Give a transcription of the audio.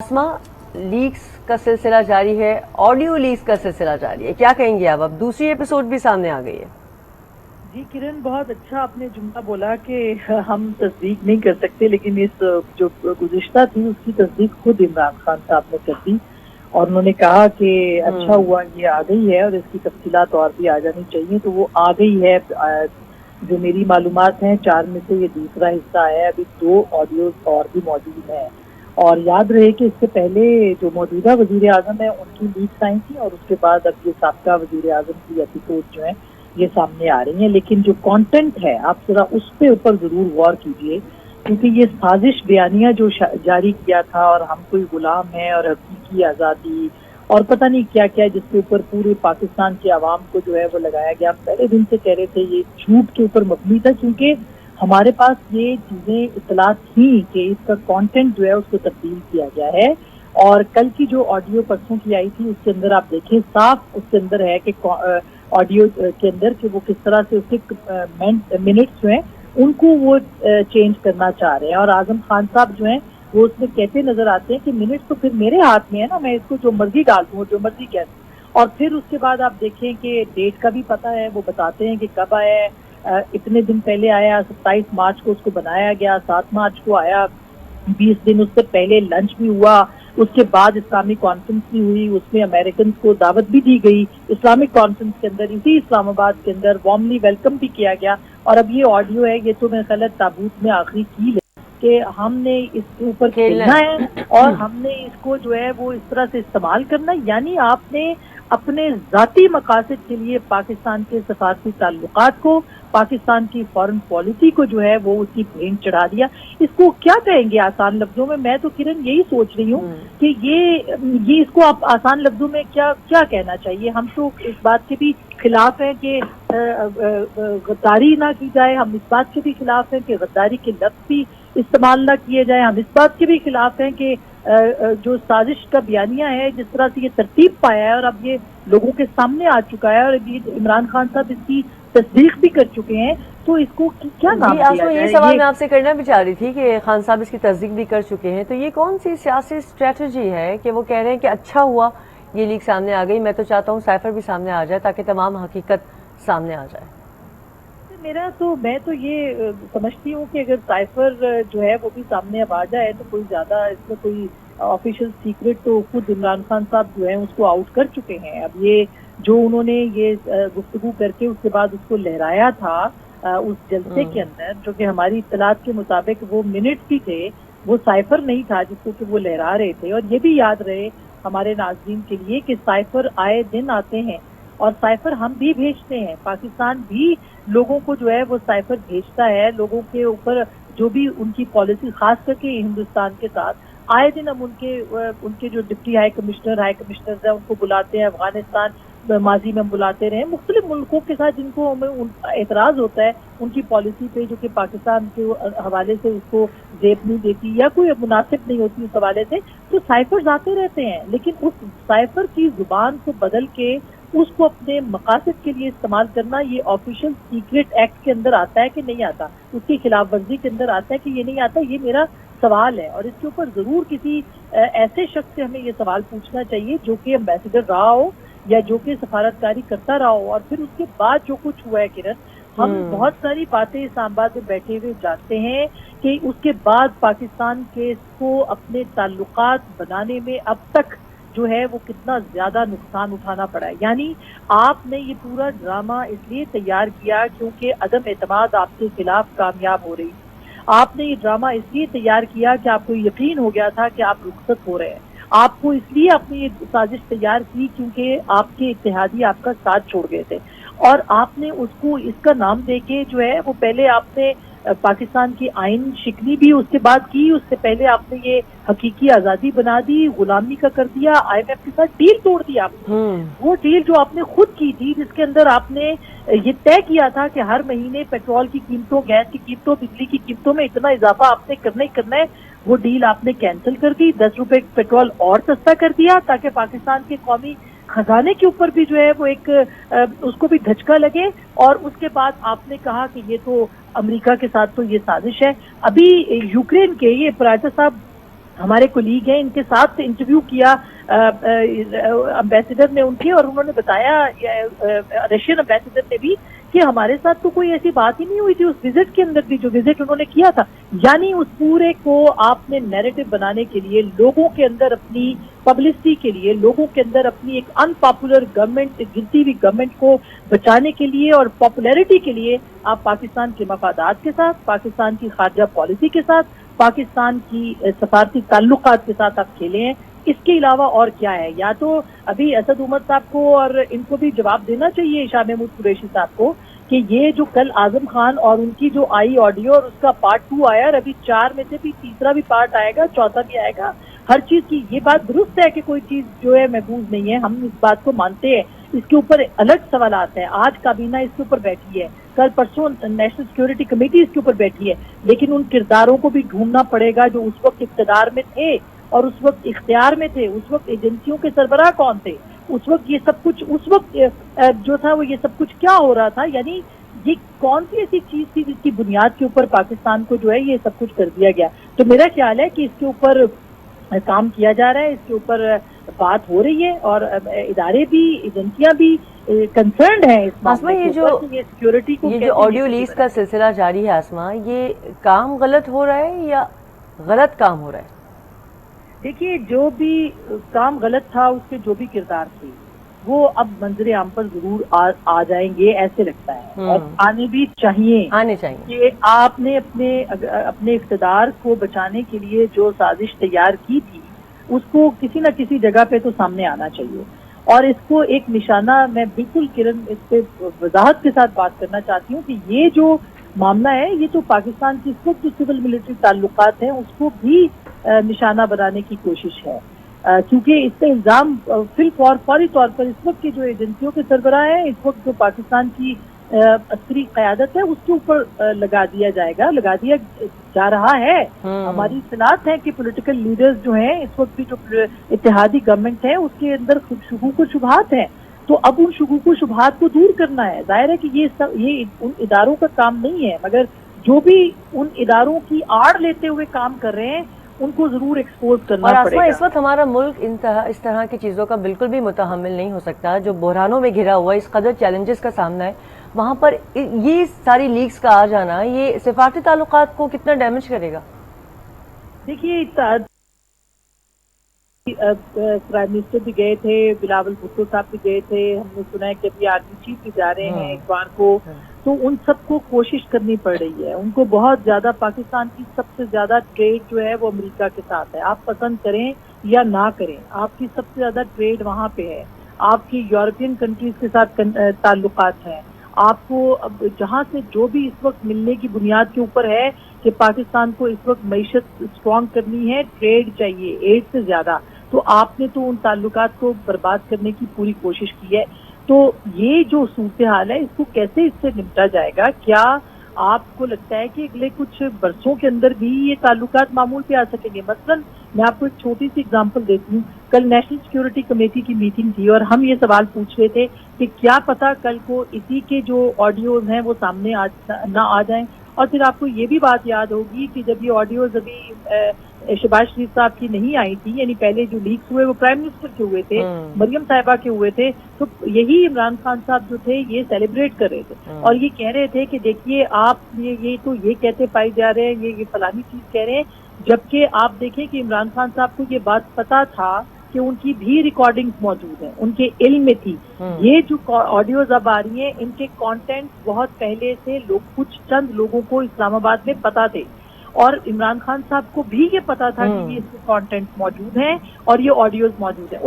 आसमा, leaks का सिलसिला जारी है, ऑडियो लीक्स का सिलसिला जारी है, क्या कहेंगे आप? अब दूसरी एपिसोड भी सामने आ गई है। जी किरण, बहुत अच्छा आपने जुमला बोला कि हम तस्दीक नहीं कर सकते, लेकिन इस जो गुज़िश्ता थी उसकी तस्दीक खुद इमरान खान साहब ने कर दी और उन्होंने कहा कि अच्छा हुआ ये आ गई है और इसकी तफसीलात और भी आ जानी चाहिए। तो वो आ गई है। जो मेरी मालूमात हैं 4 में से ये दूसरा हिस्सा है। अभी 2 ऑडियोज और भी मौजूद हैं। और याद रहे कि इससे पहले जो मौजूदा वजीर आजम है उनकी लीक्स आई थी और उसके बाद अब ये साबका वजीर आजम की एपिसोड जो है ये सामने आ रही हैं। लेकिन जो कंटेंट है आप जरा उस पे ऊपर जरूर गौर कीजिए, क्योंकि ये साजिश बयानिया जो जारी किया था और हम कोई गुलाम है और हकीकी आज़ादी और पता नहीं क्या क्या, जिसके ऊपर पूरे पाकिस्तान के आवाम को जो है वो लगाया गया। पहले दिन से कह रहे थे ये झूठ के ऊपर मबनी था, क्योंकि हमारे पास ये चीजें इतला थी कि इसका कंटेंट जो है उसको तब्दील किया गया है। और कल की जो ऑडियो परसों की आई थी उसके अंदर आप देखें, साफ उसके अंदर है कि ऑडियो के अंदर कि वो किस तरह से उसके मिनट्स जो हैं उनको वो चेंज करना चाह रहे हैं। और आजम खान साहब जो हैं वो उसमें कहते नजर आते हैं कि मिनट्स तो फिर मेरे हाथ में है ना, मैं इसको जो मर्जी डाल दूँ, जो मर्जी कह दूँ। और फिर उसके बाद आप देखें कि डेट का भी पता है, वो बताते हैं कि कब आया है। इतने दिन पहले आया, 27 मार्च को उसको बनाया गया, 7 मार्च को आया, 20 दिन उससे पहले लंच भी हुआ, उसके बाद इस्लामिक कॉन्फ्रेंस भी हुई, उसमें अमेरिकन को दावत भी दी गई। इस्लामिक कॉन्फ्रेंस के अंदर इसी इस्लामाबाद के अंदर वार्मली वेलकम भी किया गया। और अब ये ऑडियो है, ये तो मैं गलत ताबूत में आखिरी की है कि हमने इसके ऊपर खेलना है और हमने इसको जो है वो इस तरह से इस्तेमाल करना है। यानी आपने अपने जाती मकासद के लिए पाकिस्तान के सफारती ताल्लुकात को, पाकिस्तान की फॉरेन पॉलिसी को जो है वो उसकी भेंट चढ़ा दिया। इसको क्या कहेंगे आसान लफ्जों में? मैं तो किरण यही सोच रही हूँ कि ये इसको आप आसान लफ्जों में क्या क्या कहना चाहिए। हम तो इस बात के भी खिलाफ हैं कि गद्दारी ना की जाए, हम इस बात के भी खिलाफ हैं कि गद्दारी के लफ्ज भी इस्तेमाल ना किए जाए, हम इस बात के भी खिलाफ हैं कि जो साजिश का बयानिया है जिस तरह से ये तरतीब पाया है और अब ये लोगों के सामने आ चुका है और अभी इमरान खान साहब इसकी तस्दीक भी कर चुके हैं, तो इसको क्या नाम दिया जाए? ये सवाल मैं आपसे करना भी चाह रही थी कि खान साहब इसकी तस्दीक भी कर चुके हैं, तो ये कौन सी सियासी स्ट्रेटजी है कि वो कह रहे हैं कि अच्छा हुआ ये लीक सामने आ गई, मैं तो चाहता हूँ साइफर भी सामने आ जाए ताकि तमाम हकीकत सामने आ जाए। मैं तो ये समझती हूँ कि अगर साइफर जो है वो भी सामने अब आ जाए तो कोई ज्यादा इसमें कोई ऑफिशियल सीक्रेट तो खुद इमरान खान साहब जो है उसको आउट कर चुके हैं। अब ये जो उन्होंने ये गुफ्तगू करके उसके बाद उसको लहराया था उस जलसे के अंदर, जो कि हमारी इत्तलात के मुताबिक वो मिनट्स ही थे, वो साइफर नहीं था जिसको कि वो लहरा रहे थे। और ये भी याद रहे हमारे नाज़रीन के लिए कि साइफर आए दिन आते हैं और साइफर हम भी भेजते हैं, पाकिस्तान भी लोगों को जो है वो साइफर भेजता है। लोगों के ऊपर जो भी उनकी पॉलिसी, खास करके हिंदुस्तान के साथ, आए दिन हम उनके जो डिप्टी हाई कमिश्नर है उनको बुलाते हैं। अफगानिस्तान माजी में बुलाते रहे, मुख्तलिफ मुल्कों के साथ जिनको हमें एतराज होता है उनकी पॉलिसी पे, जो कि पाकिस्तान के हवाले से उसको जेब नहीं देती या कोई मुनासिब नहीं होती उस हवाले से, तो साइफर्स आते रहते हैं। लेकिन उस साइफर की जुबान को बदल के उसको अपने मकासद के लिए इस्तेमाल करना, ये ऑफिशियल सीक्रेट एक्ट के अंदर आता है कि नहीं आता, उसकी खिलाफ वर्जी के अंदर आता है कि ये नहीं आता, ये मेरा सवाल है। और इसके ऊपर जरूर किसी ऐसे शख्स से हमें ये सवाल पूछना चाहिए जो कि एम्बेसडर रहा हो या जो कि सफारतकारी करता रहा हो। और फिर उसके बाद जो कुछ हुआ है किरण, हम बहुत सारी बातें इस्लामाबाद में बैठे हुए जानते हैं कि उसके बाद पाकिस्तान के को अपने ताल्लुकात बनाने में अब तक जो है वो कितना ज्यादा नुकसान उठाना पड़ा है। यानी आपने ये पूरा ड्रामा इसलिए तैयार किया क्योंकि अदम एतमाद आपके खिलाफ कामयाब हो रही। आपने ये ड्रामा इसलिए तैयार किया कि आपको यकीन हो गया था कि आप रुखसत हो रहे हैं। आपको इसलिए आपने ये साजिश तैयार की क्योंकि आपके इत्तेहादी आपका साथ छोड़ गए थे। और आपने उसको इसका नाम देके जो है वो पहले आपने पाकिस्तान की आइन शिकनी भी उसके बाद की, उससे पहले आपने ये हकीकी आज़ादी बना दी, गुलामी का कर दिया, IMF के साथ डील तोड़ दिया आपने। वो डील जो आपने खुद की थी, जिसके अंदर आपने ये तय किया था कि हर महीने पेट्रोल की कीमतों, गैस की कीमतों, बिजली की कीमतों में इतना इजाफा आपने करना ही करना है, वो डील आपने कैंसिल कर दी। 10 रुपए पेट्रोल और सस्ता कर दिया ताकि पाकिस्तान के कौमी खजाने के ऊपर भी जो है वो एक उसको भी धचका लगे। और उसके बाद आपने कहा कि ये तो अमेरिका के साथ तो ये साजिश है। अभी यूक्रेन के ये प्रायता साहब हमारे कोलीग हैं, इनके साथ इंटरव्यू किया एम्बेसडर ने उनके, और उन्होंने बताया रशियन एम्बेसडर ने भी कि हमारे साथ तो कोई ऐसी बात ही नहीं हुई थी उस विजिट के अंदर भी, जो विजिट उन्होंने किया था। यानी उस पूरे को आपने नैरेटिव बनाने के लिए, लोगों के अंदर अपनी पब्लिसिटी के लिए, लोगों के अंदर अपनी एक अनपॉपुलर गवर्नमेंट, गिरती हुई गवर्नमेंट को बचाने के लिए और पॉपुलैरिटी के लिए आप पाकिस्तान के मफादात के साथ, पाकिस्तान की खारजा पॉलिसी के साथ, पाकिस्तान की सफारती ताल्लुकात के साथ आप खेले हैं। इसके अलावा और क्या है? या तो अभी असद उमर साहब को और इनको भी जवाब देना चाहिए, शाह महमूद कुरैशी साहब को, कि ये जो कल आजम खान और उनकी जो आई ऑडियो और उसका पार्ट 2 आया, और अभी 4 में से भी तीसरा भी पार्ट आएगा, चौथा भी आएगा, हर चीज की ये बात दुरुस्त है कि कोई चीज जो है महफूज नहीं है, हम इस बात को मानते हैं। इसके ऊपर अलग सवालात हैं। आज काबीना इसके ऊपर बैठी है, कल परसों नेशनल सिक्योरिटी कमेटी इसके ऊपर बैठी है, लेकिन उन किरदारों को भी ढूंढना पड़ेगा जो उस वक्त इख्तियार में थे और उस वक्त इख्तियार में थे। उस वक्त एजेंसियों के सरबराह कौन थे? उस वक्त ये सब कुछ, उस वक्त जो था वो ये सब कुछ क्या हो रहा था? यानी ये कौन सी ऐसी चीज थी जिसकी बुनियाद के ऊपर पाकिस्तान को जो है ये सब कुछ कर दिया गया? तो मेरा ख्याल है कि इसके ऊपर काम किया जा रहा है, इसके ऊपर बात हो रही है, और इदारे भी, एजेंसियां भी कंसर्न्ड हैं इस मामले ये के ऊपर कि ये सिक्योरिटी को, ये जो ऑडियो लीक्स का सिलसिला जारी है आसमा, ये काम गलत हो रहा है या गलत काम हो रहा है? देखिए, जो भी काम गलत था उसके जो भी किरदार थे वो अब मंजरे आम पर जरूर आ जाएंगे, ऐसे लगता है, और आने भी चाहिए, आने चाहिए कि आपने अपने इख्तिदार को बचाने के लिए जो साजिश तैयार की थी उसको किसी न किसी जगह पे तो सामने आना चाहिए। और इसको एक निशाना, मैं बिल्कुल किरण इस पे वजाहत के साथ बात करना चाहती हूँ कि ये जो मामला है ये तो पाकिस्तान की जो सिविल मिलिट्री ताल्लुकात हैं उसको भी निशाना बनाने की कोशिश है, क्योंकि इस पे इल्जाम फौरी तौर पर इस वक्त की जो एजेंसियों के सरबराह हैं, इस वक्त जो पाकिस्तान की अस्करी क़यादत है उसके ऊपर लगा दिया जा रहा है। हमारी इत्तलात है कि पॉलिटिकल लीडर्स जो हैं इस वक्त भी, जो इत्तेहादी गवर्नमेंट है उसके अंदर शुगूक शुबहात हैं, तो अब उन शुगूक शुबहात को दूर करना है। जाहिर है कि ये उन इदारों का काम नहीं है, मगर जो भी उन इदारों की आड़ लेते हुए काम कर रहे हैं उनको जरूर एक्सपोज करना पड़ेगा। इस वक्त हमारा मुल्क इस तरह की चीजों का बिल्कुल भी मुतहम्मिल नहीं हो सकता, जो बहरानों में घिरा हुआ, इस कदर चैलेंजेस का सामना है, वहां पर ये सारी लीक्स का आ जाना, ये सिफारती ताल्लुकात को कितना डैमेज करेगा? देखिए, प्राइम मिनिस्टर भी गए थे, बिलावल भुट्टो साहब भी गए थे, हमने सुना है कि अभी आर्मी चीफ भी जा रहे हैं इतवार को, तो उन सबको कोशिश करनी पड़ रही है। उनको बहुत ज्यादा, पाकिस्तान की सबसे ज्यादा ट्रेड जो है वो अमेरिका के साथ है, आप पसंद करें या ना करें, आपकी सबसे ज्यादा ट्रेड वहां पे है। आपकी यूरोपियन कंट्रीज के साथ ताल्लुकात हैं। आपको अब जहां से जो भी इस वक्त मिलने की बुनियाद के ऊपर है कि पाकिस्तान को इस वक्त मईशत स्ट्रॉन्ग करनी है, ट्रेड चाहिए एड से ज्यादा, तो आपने तो उन ताल्लुकात को बर्बाद करने की पूरी कोशिश की है। तो ये जो सूरत हाल है, इसको कैसे इससे निपटा जाएगा? क्या आपको लगता है कि अगले कुछ बरसों के अंदर भी ये ताल्लुकात मामूल पे आ सकेंगे? मसलन मैं आपको एक छोटी सी एग्जांपल देती हूँ। कल नेशनल सिक्योरिटी कमेटी की मीटिंग थी और हम ये सवाल पूछ रहे थे कि क्या पता कल को इसी के जो ऑडियोज हैं वो सामने ना आ जाएं। और फिर आपको ये भी बात याद होगी कि जब ये ऑडियोज अभी शहबाज शरीफ साहब की नहीं आई थी, यानी पहले जो लीक्स हुए वो प्राइम मिनिस्टर के हुए थे, मरियम साहिबा के हुए थे, तो यही इमरान खान साहब जो थे ये सेलिब्रेट कर रहे थे और ये कह रहे थे कि देखिए आप ये तो ये कहते पाए जा रहे हैं, ये फलानी चीज कह रहे हैं, जबकि आप देखें कि इमरान खान साहब को ये बात पता था कि उनकी भी रिकॉर्डिंग्स मौजूद हैं, उनके इल्म में थी। ये जो ऑडियोज अब आ रही हैं, इनके कंटेंट बहुत पहले से कुछ चंद लोगों को इस्लामाबाद में पता थे और इमरान खान साहब को भी ये पता था कि ये इसके कंटेंट मौजूद हैं और ये ऑडियोज मौजूद हैं।